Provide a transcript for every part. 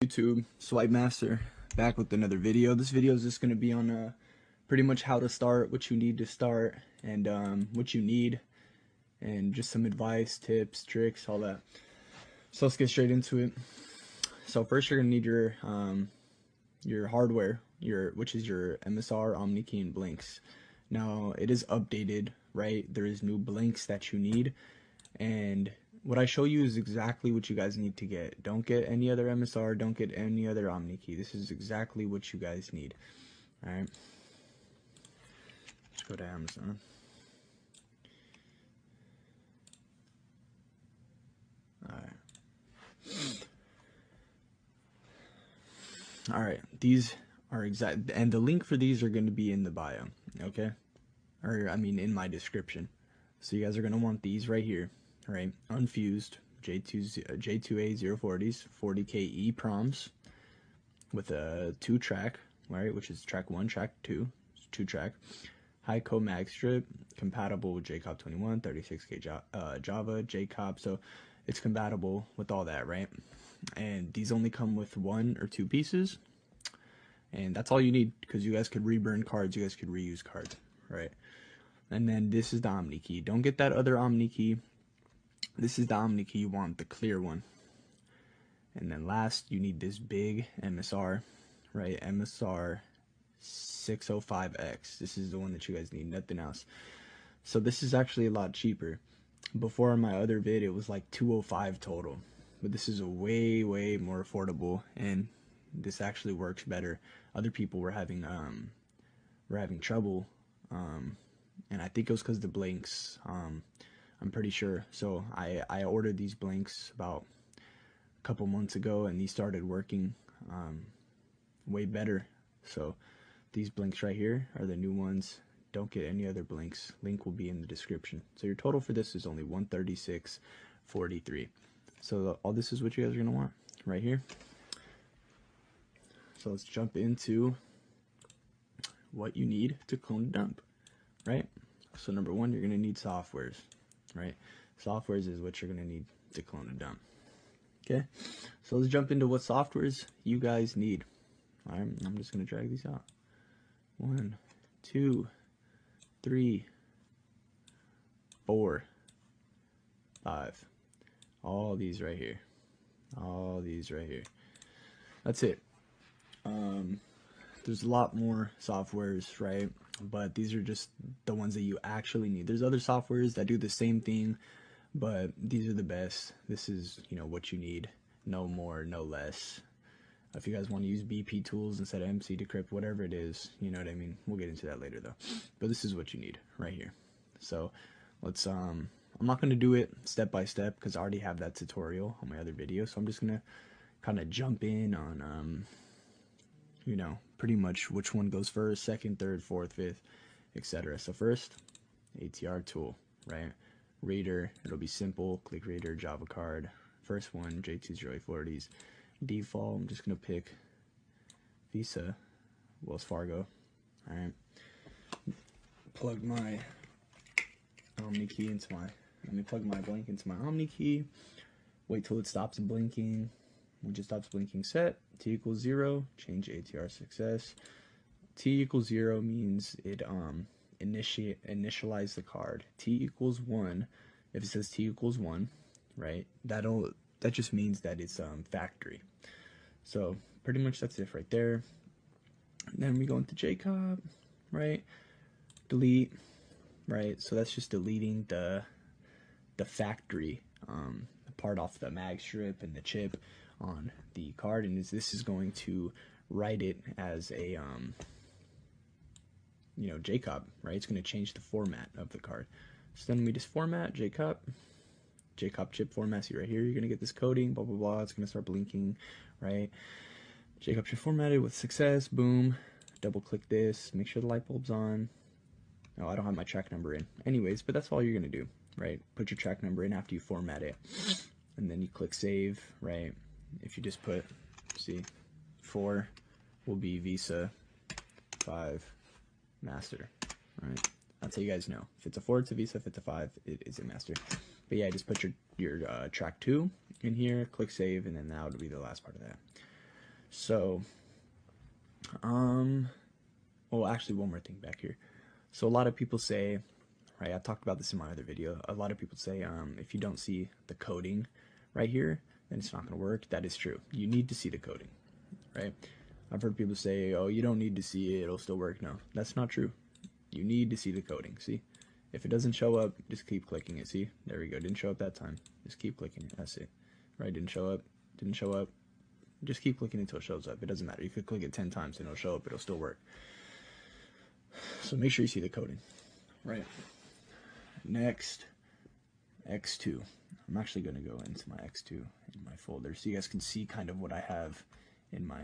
YouTube, Swipe Master, back with another video. This video is just going to be on pretty much how to start, what you need to start, and what you need, and just some advice, tips, tricks, all that. So let's get straight into it. So first you're going to need your hardware, which is your MSR, OmniKey, and blinks. Now it is updated, right? There is new blinks that you need, and what I show you is exactly what you guys need to get. Don't get any other MSR, don't get any other OmniKey. This is exactly what you guys need. Alright. Let's go to Amazon. Alright, these are exact, and the link for these are going to be in the bio, okay? Or, I mean, in my description. So you guys are going to want these right here. Right, unfused J2A040s, 40K EPROMs with a 2-track, right, which is track 1, track 2, 2-track, high-co mag strip, compatible with JCOP 21, 36K Java, JCOP, so it's compatible with all that, right? And these only come with 1 or 2 pieces, and that's all you need, because you guys could reburn cards, you guys could reuse cards, right? And then this is the OmniKey. Don't get that other OmniKey. This is the OmniKey you want, the clear one. And then last, you need this big MSR, right? MSR 605X. This is the one that you guys need, nothing else. So this is actually a lot cheaper. Before in my other vid, it was like 205 total. But this is a way more affordable, and this actually works better. Other people were having trouble, and I think it was because the blinks. I'm pretty sure. So I ordered these blinks about a couple months ago, and these started working way better. So these blinks right here are the new ones. Don't get any other blinks. Link will be in the description. So your total for this is only $136.43. So all this is what you guys are gonna want right here. So let's jump into what you need to clone and dump, right? So number one, you're gonna need softwares. Right, softwares is what you're gonna need to clone and dump. Okay, so let's jump into what softwares you guys need. All right, I'm just gonna drag these out. 1, 2, 3, 4, 5. All these right here. All these right here. That's it. There's a lot more softwares, right? But these are just the ones that you actually need. There's other softwares that do the same thing, but these are the best. This is, you know, what you need. No more, no less. If you guys want to use BP tools instead of MC Decrypt, whatever it is, you know what I mean? We'll get into that later though. But this is what you need right here. So let's, I'm not going to do it step by step because I already have that tutorial on my other video. So I'm just going to kind of jump in on, you know, pretty much which one goes first, second, third, fourth, fifth, etc. So first, ATR tool, right? Reader, it'll be simple, click reader, Java card. First one, J2A40s. Default, I'm just gonna pick Visa, Wells Fargo. All right. Plug my OmniKey into my, let me plug my blink into my OmniKey. Wait till it stops blinking. When it stops blinking, set T equals 0, change ATR success. T equals 0 means it initialize the card. T equals 1, if it says T equals 1, right, that just means that it's factory. So pretty much that's it right there. And then we go into JCOP, right, delete, right, so that's just deleting the factory part off the mag strip and the chip on the card, and this is going to write it as a you know, JCOP, right? It's going to change the format of the card. So then we just format JCOP chip format. See right here, you're going to get this coding, blah blah blah. It's going to start blinking, right? JCOP chip formatted with success. Boom. Double click this. Make sure the light bulb's on. Oh, I don't have my track number in. Anyways, but that's all you're going to do, right? Put your track number in after you format it, and then you click save, right? If you just put, see, 4 will be Visa, 5 Master, right? That's how you guys know. If it's a 4, it's a Visa. If it's a 5, it is a Master. But yeah, just put your track 2 in here, click save, and then that would be the last part of that. So, well, actually, one more thing back here. So a lot of people say, right? I talked about this in my other video. A lot of people say, if you don't see the coding right here, then it's not going to work. That is true. You need to see the coding, right? I've heard people say, oh, you don't need to see it, it'll still work. No, that's not true. You need to see the coding. See, if it doesn't show up, just keep clicking it. See, there we go. Didn't show up that time. Just keep clicking it. That's it. Right? Didn't show up. Didn't show up. Just keep clicking until it shows up. It doesn't matter. You could click it 10 times and it'll show up. It'll still work. So make sure you see the coding. Right. Next, X2. I'm actually going to go into my X2 in my folder so you guys can see kind of what I have in my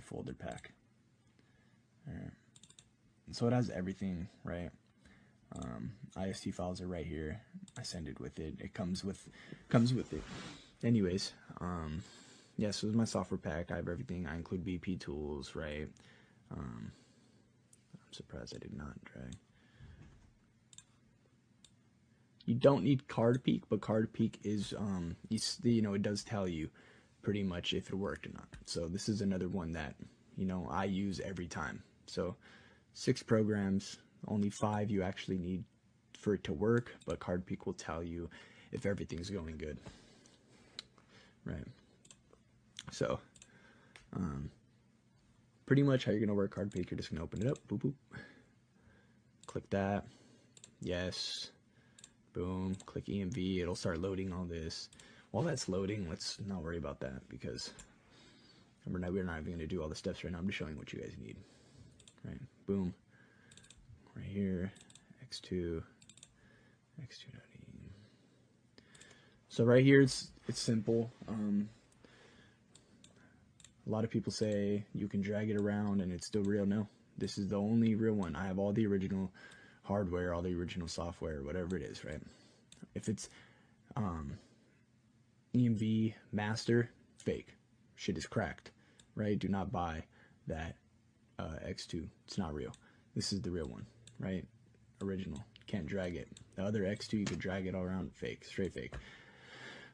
folder pack. Alright. So it has everything, right? IST files are right here. I send it with it. It comes with it. Anyways, yeah, so it's my software pack. I have everything. I include BP tools, right? I'm surprised I did not drag. You don't need CardP, but CardP is, it does tell you pretty much if it worked or not. So this is another one that, I use every time. So 6 programs, only 5 you actually need for it to work, but CardP will tell you if everything's going good. Right. So, pretty much how you're going to work CardP, you're just going to open it up, boop, boop. Click that, yes, boom, click EMV, it'll start loading all this. While that's loading, let's not worry about that because we're not even going to do all the steps right now. I'm just showing what you guys need. Right, boom, right here, X2. So right here, it's simple. A lot of people say you can drag it around and it's still real. No, this is the only real one. I have all the original hardware, all the original software, whatever it is, right? If it's EMV master, fake. Shit is cracked, right? Do not buy that X2. It's not real. This is the real one, right? Original. Can't drag it. The other X2, you could drag it all around. Fake. Straight fake.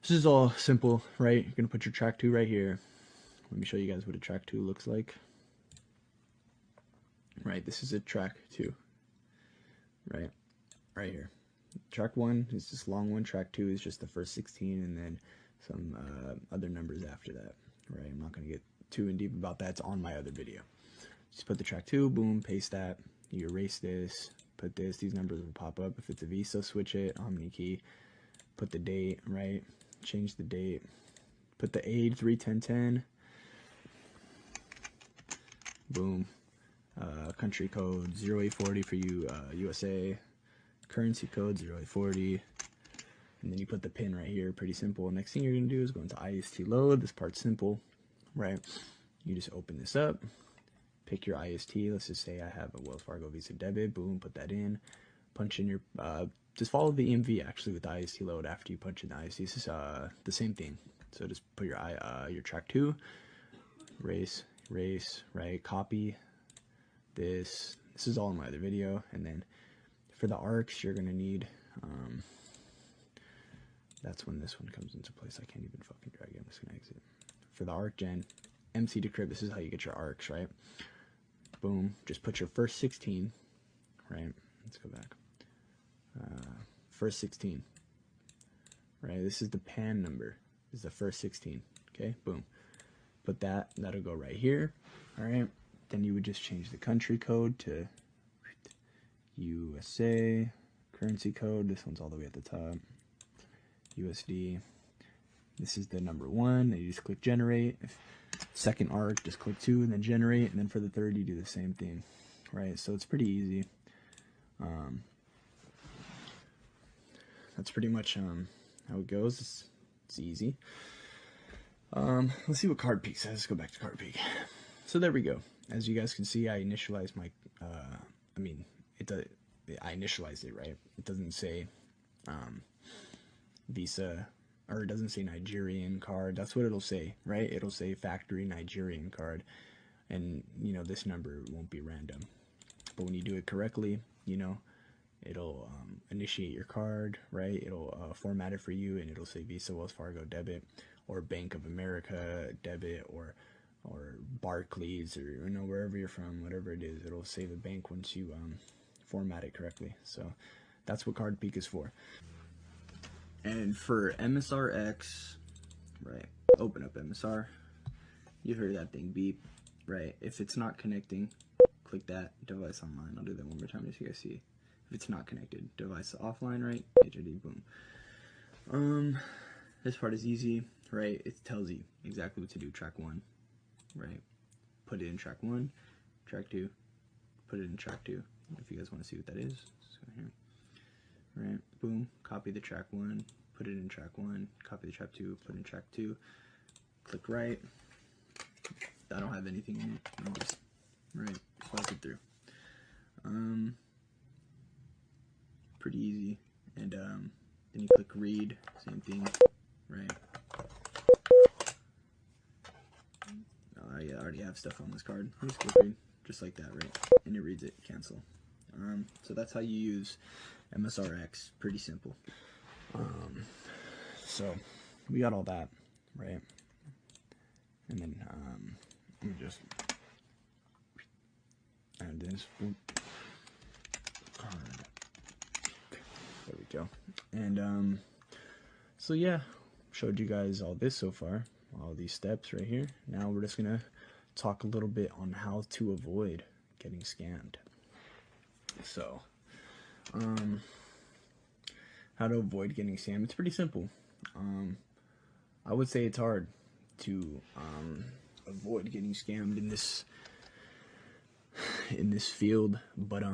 This is all simple, right? You're going to put your track 2 right here. Let me show you guys what a track 2 looks like. Right, this is a track 2. Right here. Track 1 is this long one. Track 2 is just the first 16 and then some other numbers after that. Right, I'm not going to get too in deep about that. It's on my other video. Just put the track 2, boom, paste that. You erase this, put this. These numbers will pop up. If it's a Visa, switch it, Omni key. Put the date, right? Change the date. Put the aid 31010. Boom. Country code 0840 for you USA. Currency code 0840. And then you put the pin right here. Pretty simple. Next thing you're going to do is go into IST load. This part's simple, right? You just open this up. Pick your IST. Let's just say I have a Wells Fargo Visa debit. Boom. Put that in. Punch in your... just follow the EMV actually with the IST load after you punch in the IST. This is the same thing. So just put your track 2. Race, right? Copy this. This is all in my other video. And then for the ARCs, you're gonna need that's when this one comes into place. I can't even fucking drag it. I'm just gonna exit. For the ARC gen, MC decrypt, this is how you get your ARCs, right? Boom. Just put your first 16, right? Let's go back. First 16, right? This is the PAN number. This is the first 16. Okay, boom. Put that. That'll go right here. All right. Then you would just change the country code to USA. Currency code. This one's all the way at the top. USD. This is the number 1. And you just click generate. Second ARC, just click 2 and then generate. And then for the third, you do the same thing, right? So it's pretty easy. That's pretty much how it goes. It's easy. Let's see what CardP says. Let's go back to CardP. So there we go. As you guys can see, I initialized my, I initialized it, right? It doesn't say Visa, or it doesn't say Nigerian card. That's what it'll say, right? It'll say factory Nigerian card, and this number won't be random. But when you do it correctly, it'll initiate your card, right? It'll format it for you, and it'll say Visa, Wells Fargo, debit. or Bank of America debit, or Barclays, or wherever you're from, whatever it is, it'll save a bank once you format it correctly. So that's what CardP is for. And for MSRX, right, open up MSR. You heard that thing beep, right? If it's not connecting, click that, device online. I'll do that one more time so you guys see. If it's not connected, device offline, right? HID, boom. This part is easy, right? It tells you exactly what to do. Track 1, right? Put it in track 1, track 2, put it in track 2. If you guys want to see what that is, just go here. Right, boom, copy the track 1, put it in track 1, copy the track 2, put it in track 2, click right. I don't have anything in it, I'll just, right, swipe it through. Pretty easy. And then you click read, same thing, right? Yeah, I already have stuff on this card. Just click read, just like that, right? And it reads it, cancel. So that's how you use MSRX. Pretty simple. So we got all that, right? And then let me just add this. There we go. And so yeah, showed you guys all this so far, all these steps right here. Now we're just gonna talk a little bit on how to avoid getting scammed. So how to avoid getting scammed. It's pretty simple. I would say it's hard to avoid getting scammed in this field, but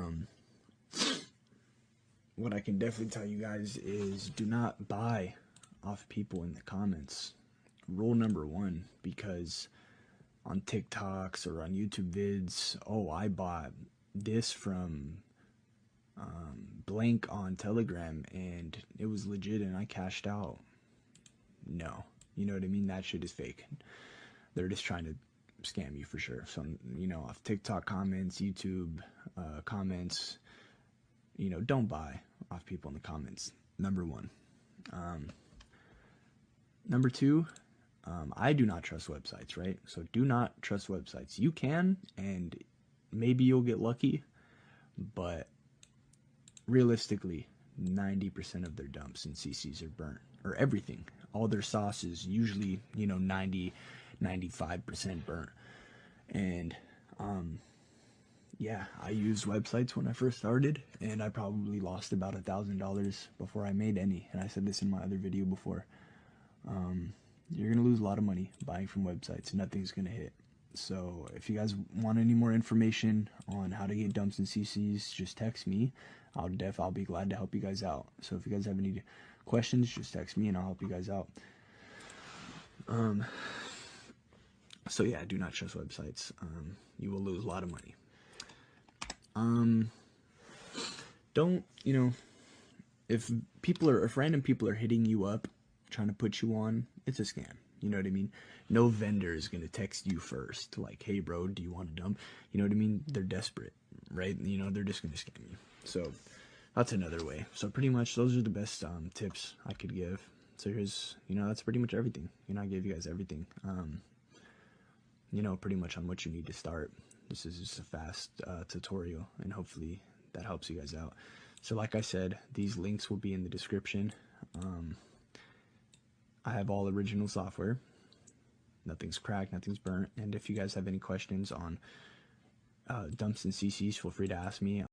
what I can definitely tell you guys is do not buy off people in the comments. Rule number 1, because on TikToks or on YouTube vids, oh, I bought this from blank on Telegram and it was legit and I cashed out. No, you know what I mean? That shit is fake. They're just trying to scam you for sure. So, off TikTok comments, YouTube comments, don't buy off people in the comments. Number 1. Number 2, I do not trust websites, right? So do not trust websites. You can, and maybe you'll get lucky, but realistically, 90% of their dumps and CCs are burnt, or everything. All their sauce is usually, 90-95% burnt. And yeah, I used websites when I first started, and I probably lost about $1,000 before I made any. And I said this in my other video before. You're gonna lose a lot of money buying from websites. Nothing's gonna hit. So if you guys want any more information on how to get dumps and CCs, just text me. I'll be glad to help you guys out. So if you guys have any questions, just text me and I'll help you guys out. So yeah, do not trust websites. You will lose a lot of money. Don't, if random people are hitting you up trying to put you on, it's a scam. You know what I mean? No vendor is gonna text you first, like, hey bro, do you want a dump? You know what I mean? They're desperate, right? They're just gonna scam you. So that's another way. So pretty much those are the best tips I could give. So here's, that's pretty much everything. I gave you guys everything. Pretty much on what you need to start. This is just a fast tutorial, and hopefully that helps you guys out. So like I said, these links will be in the description. I have all original software. Nothing's cracked, nothing's burnt. And if you guys have any questions on dumps and CCs, feel free to ask me.